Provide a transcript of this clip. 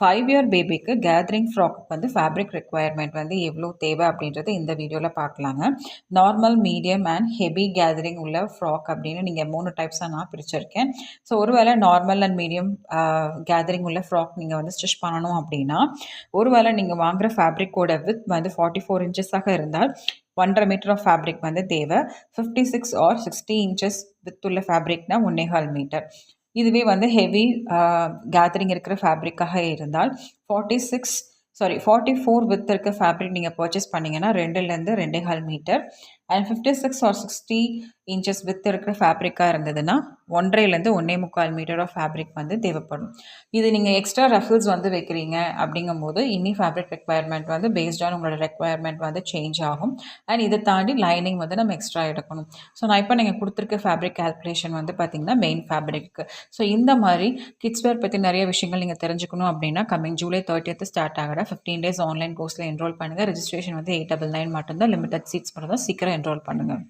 5 year பேபிக்கு gathering frock வந்து fabric requirement வந்து எவ்வளோ தேவை அப்படின்றது இந்த வீடியோவில் பார்க்கலாங்க. Normal, medium and heavy gathering உள்ள ஃப்ராக் அப்படின்னு நீங்கள் 3 டைப்ஸாக நான் பிரிச்சிருக்கேன். ஸோ ஒருவேளை நார்மல் அண்ட் மீடியம் கேதரிங் உள்ள ஃப்ராக் நீங்கள் வந்து ஸ்டிச் பண்ணணும் அப்படின்னா, ஒருவேளை நீங்கள் வாங்குகிற ஃபேப்ரிக்கோட வித் வந்து 44 இன்ச்சஸாக இருந்தால் 1.5 மீட்டர் ஆஃப் ஃபேப்ரிக் வந்து தேவை. 56 ஆர் 60 இன்ச்சஸ் வித் உள்ள ஃபேப்ரிக்னா 1.25 மீட்டர். இதுவே வந்து ஹெவி கேதரிங் இருக்கிற ஃபேப்ரிக்காக இருந்தால் 44 வித் இருக்க ஃபேப்ரிக் நீங்கள் பர்ச்சேஸ் பண்ணிங்கன்னா 2லேருந்து 2.25 metre and 56 or 60 inches with இருக்கிற ஃபேப்ரிக்காக இருந்ததுன்னா 1.5லேருந்து 1.25 மீட்டர் ஆஃப் ஃபேப்ரிக் வந்து தேவைப்படும். இது நீங்கள் எக்ஸ்ட்ரா ரஃபிள்ஸ் வந்து வைக்கிறீங்க அப்படிங்கும்போது இன்னி ஃபேப்ரிக் ரெக்குவயர்மெண்ட் வந்து பேஸ்ட் ஆன் உங்களோட ரெக்குவயர்மெண்ட் வந்து சேஞ்ச் ஆகும். அண்ட் இதை தாண்டி லைனிங் வந்து நம்ம எக்ஸ்ட்ரா எடுக்கணும். ஸோ நான் இப்போ நீங்கள் கொடுத்துருக்க ஃபேப்ரிக் கால்குலேஷன் வந்து பார்த்திங்கன்னா மெயின் ஃபேப்ரிக்கு. ஸோ இந்த மாதிரி கிட்ஸ் வேர் பற்றி நிறைய விஷயங்கள் நீங்கள் தெரிஞ்சுக்கணும் அப்படின்னா கம்மிங் ஜூலை 30th ஸ்டார்ட் ஆகிற 15 days ஆன்லைன் கோர்ஸில் என்ரோல் பண்ணுங்கள். ரெஜிஸ்ட்ரேஷன் வந்து 899 மட்டும்தான், லிமிடெட் சீட்ஸ் மட்டும் தான். சீக்கிரம் என்ரோல் பண்ணுங்கள்.